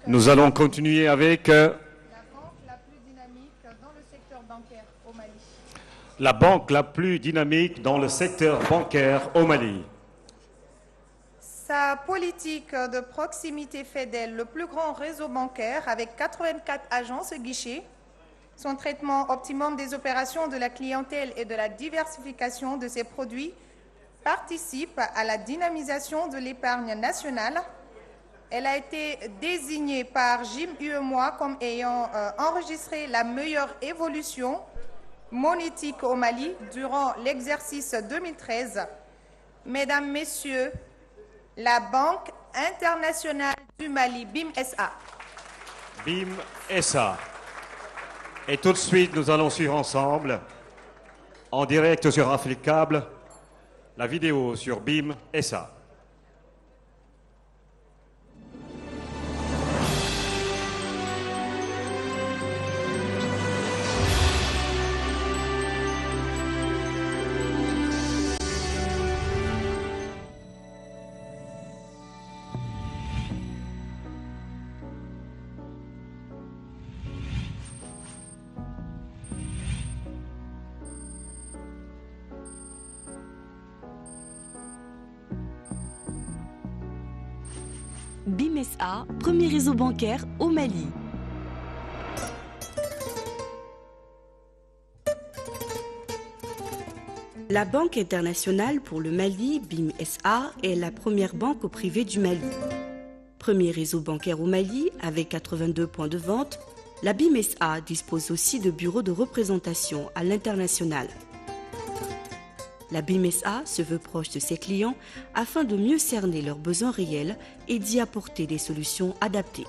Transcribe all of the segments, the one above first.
Nous allons continuer avec la banque la plus dynamique dans le secteur bancaire au Mali. la banque la plus dynamique dans le secteur bancaire au Mali. Sa politique de proximité fait d'elle le plus grand réseau bancaire avec 84 agences guichets. Son traitement optimum des opérations de la clientèle et de la diversification de ses produits participe à la dynamisation de l'épargne nationale. Elle a été désignée par Jim UEMOA comme ayant enregistré la meilleure évolution monétique au Mali durant l'exercice 2013. Mesdames, Messieurs, la Banque internationale du Mali, BIM SA. BIM SA. Et tout de suite, nous allons suivre ensemble, en direct sur Africable, la vidéo sur BIM SA. BIM SA, premier réseau bancaire au Mali. La Banque internationale pour le Mali, BIM SA, est la première banque au privé du Mali. Premier réseau bancaire au Mali, avec 82 points de vente, la BIM SA dispose aussi de bureaux de représentation à l'international. La BIM SA se veut proche de ses clients afin de mieux cerner leurs besoins réels et d'y apporter des solutions adaptées.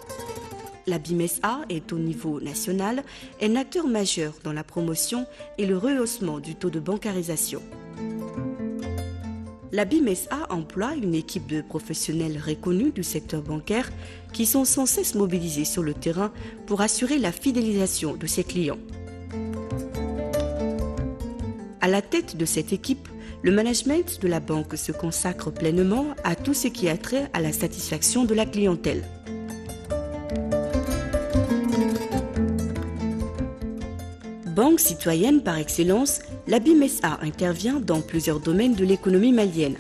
La BIM SA est au niveau national un acteur majeur dans la promotion et le rehaussement du taux de bancarisation. La BIM SA emploie une équipe de professionnels reconnus du secteur bancaire qui sont sans cesse mobilisés sur le terrain pour assurer la fidélisation de ses clients. À la tête de cette équipe, le management de la banque se consacre pleinement à tout ce qui a trait à la satisfaction de la clientèle. Banque citoyenne par excellence, la BIM SA intervient dans plusieurs domaines de l'économie malienne.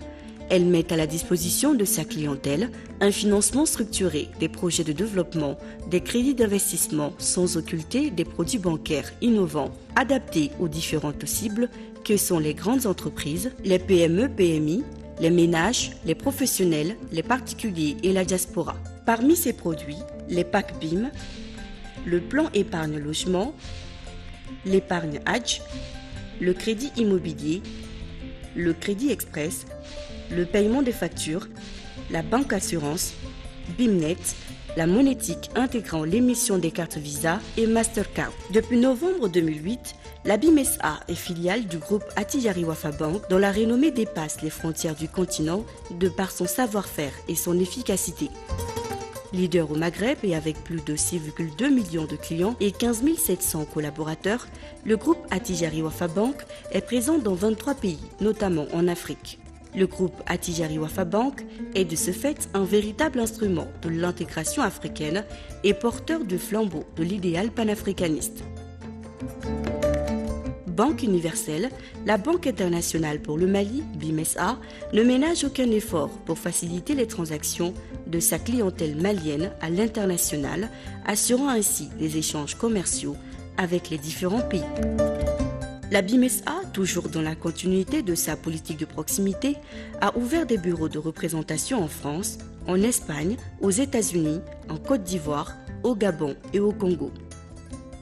Elle met à la disposition de sa clientèle un financement structuré, des projets de développement, des crédits d'investissement sans occulter des produits bancaires innovants, adaptés aux différentes cibles que sont les grandes entreprises, les PME-PMI, les ménages, les professionnels, les particuliers et la diaspora. Parmi ces produits, les packs BIM, le plan épargne logement, l'épargne Hadj, le crédit immobilier, le crédit express, le paiement des factures, la banque assurance, BIMnet, la monétique intégrant l'émission des cartes Visa et Mastercard. Depuis novembre 2008, la BIM SA est filiale du groupe Attijari Wafa Bank dont la renommée dépasse les frontières du continent de par son savoir-faire et son efficacité. Leader au Maghreb et avec plus de 6,2 millions de clients et 15 700 collaborateurs, le groupe Attijari Wafa Bank est présent dans 23 pays, notamment en Afrique. Le groupe Attijari Wafa Bank est de ce fait un véritable instrument de l'intégration africaine et porteur du flambeau de l'idéal panafricaniste. Banque universelle, la Banque internationale pour le Mali, BIM SA, ne ménage aucun effort pour faciliter les transactions de sa clientèle malienne à l'international, assurant ainsi des échanges commerciaux avec les différents pays. La BIM SA, toujours dans la continuité de sa politique de proximité, a ouvert des bureaux de représentation en France, en Espagne, aux États-Unis, en Côte d'Ivoire, au Gabon et au Congo.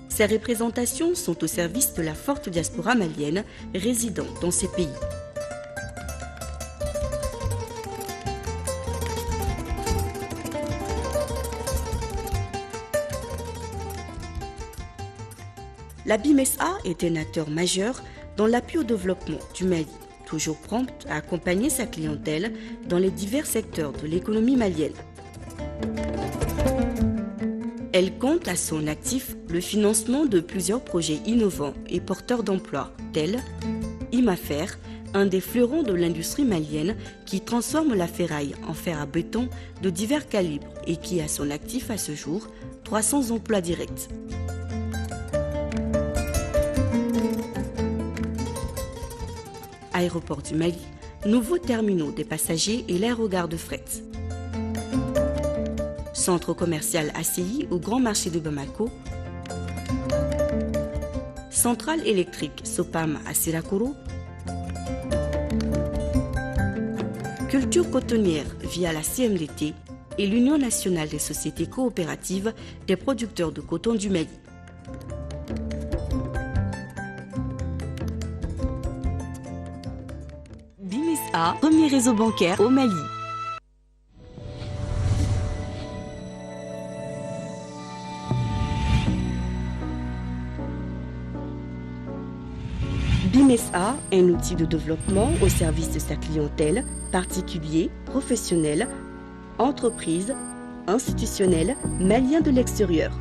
Ces représentations sont au service de la forte diaspora malienne résidant dans ces pays. La BIM SA est un acteur majeur dans l'appui au développement du Mali, toujours prompte à accompagner sa clientèle dans les divers secteurs de l'économie malienne. Elle compte à son actif le financement de plusieurs projets innovants et porteurs d'emplois, tels IMAFER, un des fleurons de l'industrie malienne qui transforme la ferraille en fer à béton de divers calibres et qui a son actif à ce jour 300 emplois directs. Aéroport du Mali, nouveaux terminaux des passagers et l'aérogare de fret. Centre commercial ACI au Grand Marché de Bamako. Centrale électrique Sopam à Sirakoro. Culture cotonnière via la CMDT et l'Union nationale des sociétés coopératives des producteurs de coton du Mali. BIM SA, premier réseau bancaire au Mali. BIM SA, un outil de développement au service de sa clientèle, particuliers, professionnels, entreprises, institutionnels, maliens de l'extérieur.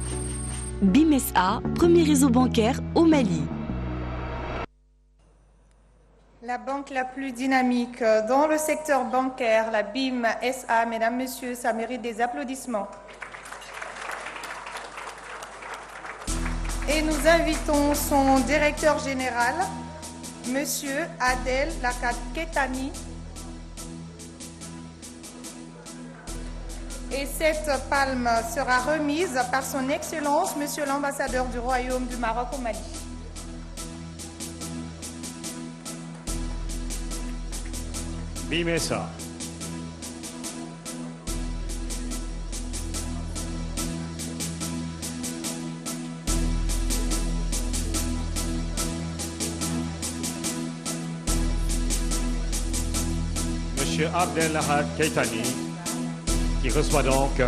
BIM SA, premier réseau bancaire au Mali. La banque la plus dynamique dans le secteur bancaire, la BIM SA, mesdames, messieurs, ça mérite des applaudissements. Et nous invitons son directeur général, Monsieur Adel Lakat-Ketani. Et cette palme sera remise par son Excellence, Monsieur l'ambassadeur du Royaume du Maroc au Mali. BIM SA. Monsieur Abdel Lahad Keitani, qui reçoit donc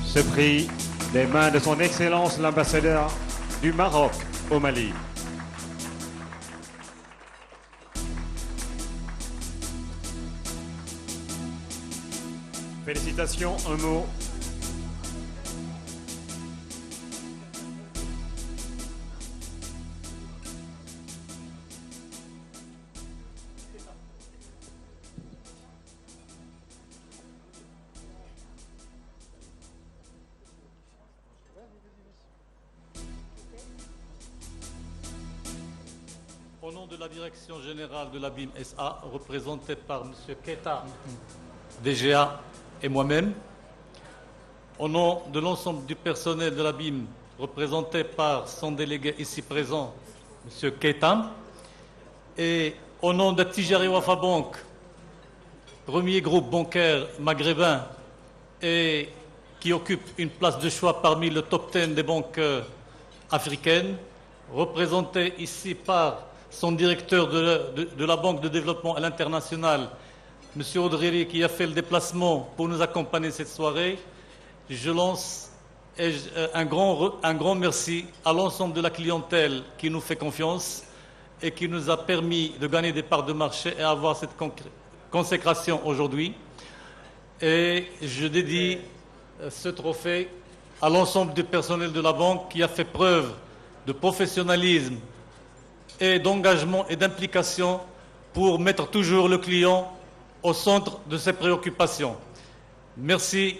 ce prix des mains de son Excellence l'ambassadeur du Maroc au Mali. Félicitations, un mot. Au nom de la direction générale de la BIM SA, représentée par M. Keita, DGA, et moi-même, au nom de l'ensemble du personnel de la BIM, représenté par son délégué ici présent, M. Keita, et au nom de Tijari Wafa Bank, premier groupe bancaire maghrébin et qui occupe une place de choix parmi le top 10 des banques africaines, représenté ici par son directeur de la Banque de développement à l'international, M. Audrey, qui a fait le déplacement pour nous accompagner cette soirée. Je lance un grand merci à l'ensemble de la clientèle qui nous fait confiance et qui nous a permis de gagner des parts de marché et avoir cette consécration aujourd'hui. Et je dédie ce trophée à l'ensemble du personnel de la banque qui a fait preuve de professionnalisme et d'engagement et d'implication pour mettre toujours le client au centre de ses préoccupations. Merci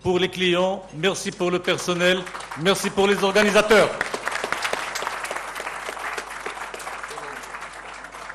pour les clients, merci pour le personnel, merci pour les organisateurs.